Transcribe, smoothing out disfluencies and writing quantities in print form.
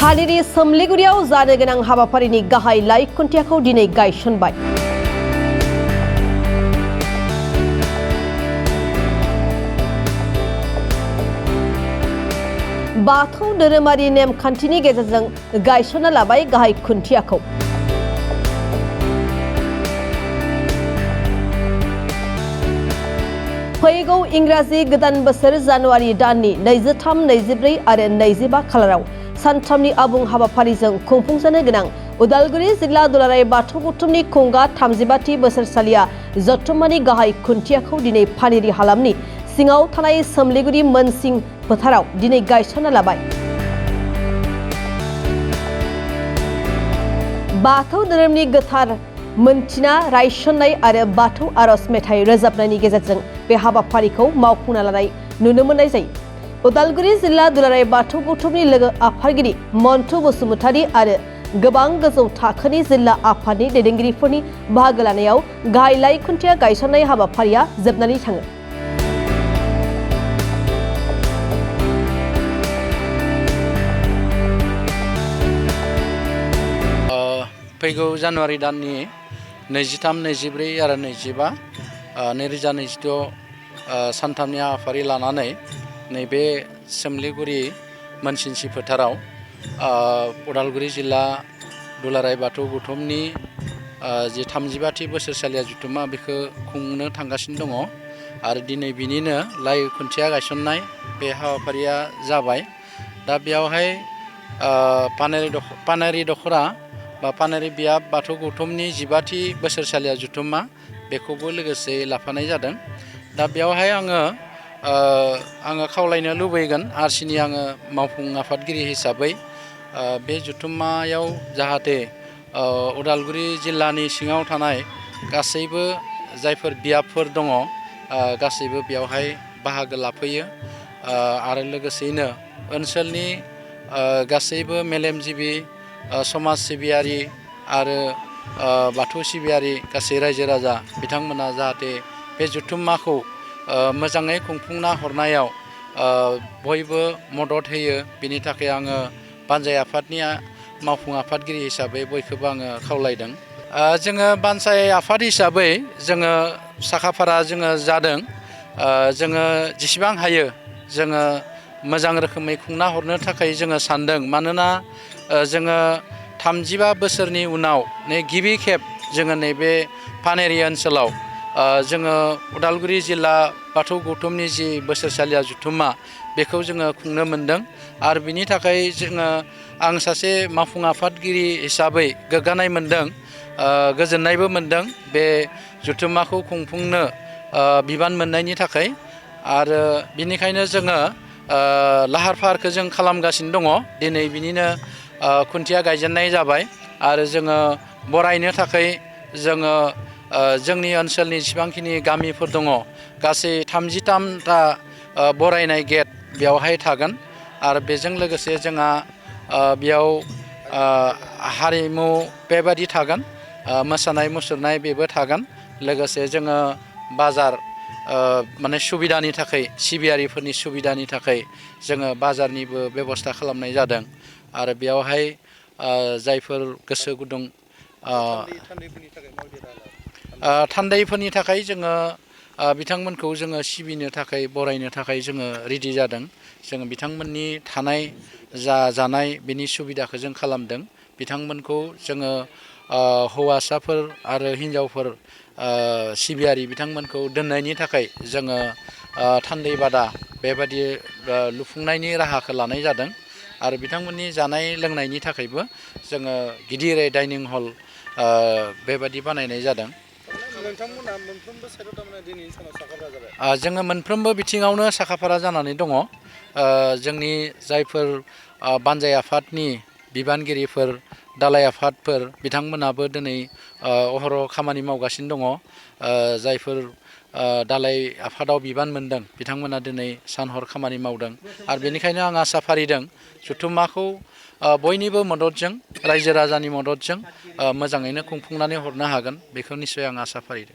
पानेरि सोमलिगुरियाव जानो गोनां हाबाफारिनि गाहाय लाइ खुन्थियाखौ दिनै गायसनबाय। बाथौ धोरोमारि नेमखान्थिनि गेजेरजों गायसनना लाबाय गाहाय खुन्थियाखौ। फैगौ इंराजि गोदान बोसोर जानुवारि दाननि 23, 24 आरो 25 खालाराव सानथामनि आबुं हाबाफारिजों खुंफुंजानो गोनां उदालगुरि जिल्ला दुलाराय बाथौ गौथुमनि खुंगा 35थि बोसोरसालिया जथुम्मानि गाहाय खुन्थियाखौ दिनै पानेरि हालामनि सिङाव थानाय सोमलिगुरि मोनसिं फोथाराव दिनै गायसनना लाबाय। बाथौ धोरोमनि गोथार मोनथिना रायसननाय आरो बाथौ आरज मेथाइ रोजाबनायनि गेजेरजों बे हाबाफारिखौ मावफुंना लानाय नुनो मोननाय जायो। उदालगुरि जिल्ला दुलाराय बाथौ गौथुमनि लोगो आफादगिरि मन्टु बसुमतारी आरो गोबां गोजौ थाखोनि जिल्ला आफादनि दैदेनगिरिफोरनि बाहागो लानायाव गाहाय लाइ खुन्थिया गायसननाय हाबाफारिया जोबनानै थाङो। फैगौ जानुवारि दाननि 23, 24 आरो 25, 2022 सानथामनि हाबाफारि लानानै नैबे सोमलिगुरि मोनसिंसि फोथाराव उदालगुरि जिल्ला दुलाराय बाथौ गौथुमनि जि 35थि बोसोरसालिया जथुम्मा बेखौ खुंनो थांगासिनो दङ आरो दिनै बिनिनो लाइ खुन्थिया गायसननाय बे हाबाफारिया जाबाय। दा बेयावहाय पानेरि दखरा बा पानेरि बियाब बाथौ गौथुमनि 15थि बोसोरसालिया जथुम्मा बेखौबो लोगोसे लाफानाय जादों। दा बेयावहाय आङो खावलायनो लुबैगोन आरसिनि आङो मावफुं आफादगिरि हिसाबै बे जथुम्मायाव जाहाथे उदालगुरि जिल्लानि सिङाव थानाय गासैबो जायफोर बियाबफोर दङ गासैबो बेयावहाय बाहागो लाफैयो आरो लोगोसेयैनो ओनसोलनि गासैबो मेलेमजिबि समाज सिबियारि आरो बाथौ सिबियारि गासै रायजो राजा बिथांमोना जाहाथे बे जथुम्माखौ मोजाङै खुंफुंना हरनायाव बयबो मदद होयो। बिनि थाखाय आङो बानजाय आफादनि मावफुं आफादगिरि हिसाबै बयखौबो आङो खावलायदों। जोङो बानजाय आफाद हिसाबै जोङो साखाफारा जादों। जोङो जेसेबां हायो जोङो मोजां रोखोमै खुंना हरनो थाखाय जोङो सानदों। मानोना जोङो 35 बोसोरनि उनाव गिबि खेब जोङो नैबे पानेरि ओनसोलाव जोङो उदालगुरि जिल्ला बाथौ गौथुमनि जि बोसोरसालिया जथुम्मा बेखौ जोङो खुंनो मोनदों आरो बिनि थाखाय आं सासे मावफुं आफादगिरि हिसाबै गोग्गानाय मोनदों, गोजोननायबो मोनदों बे जथुम्माखौ खुंफुंनो बिबान मोननायनि थाखाय। आरो बिनिखायनो जोङो लाहार फाहारखौ जों खालामगासिनो दङ। दिनै बिनिनो खुन्थिया गायजेननाय जाबाय आरो जोङो बरायनो थाखाय जोङो जोंनि ओनसोलनि जेसेबांखिनि गामिफोर दङ गासै 33टा बरायनाय गेट बेयावहाय थागोन आरो बेजों लोगोसे जोंहा बेयाव हारिमु बेबादि थागोन, मोसानाय मुसुरनाय बेबो थागोन। लोगोसे जोङो बाजार माने सुबिदानि थाखाय सिबियारिफोरनि सुबिदानि थाखाय जोङो बाजारनिबो बेबस्था खालामनाय जादों आरो बेयावहाय जायफोर गोसो गुदुं थान्दैफोरनि थाखाय जोङो बिथांमोनखौ जोङो सिबिनो थाखाय बरायनो थाखाय जोङो रेडि जादों। जोङो बिथांमोननि थानाय जानाय बेनि सुबिदाखौ जों खालामदों। बिथांमोनखौ जोङो हौवासाफोर आरो हिन्जावफोर सिबियारि बिथांमोनखौ दोननायनि थाखाय जोङो थान्दै बादा बेबादि लुफुंनायनि राहाखौ लानाय जादों आरो बिथांमोननि जानाय लोंनायनि थाखायबो जोङो गिदिरै डाइनिं हल बेबादि बानायनाय जादों। जोङो मोनफ्रोमबो बिथिङावनो साखाफारा जानानै दङ। जोंनि जायफोर बानजाय आफादनि बिबानगिरिफोर, दालाय आफादफोर बिथांमोनाबो दिनै अहरह खामानि मावगासिनो दङ। जायफोर दालाय आफादाव बिबान मोनदों बिथांमोना दिनै सान हर खामानि मावदों आरो बेनिखायनो आं आसा फारिदों जथुम्माखौ बयनिबो मददजों, रायजो राजानि मददजों मोजाङैनो खुंफुंनानै हरनो हागोन बेखौ निस्सय आं आसा फारिदों।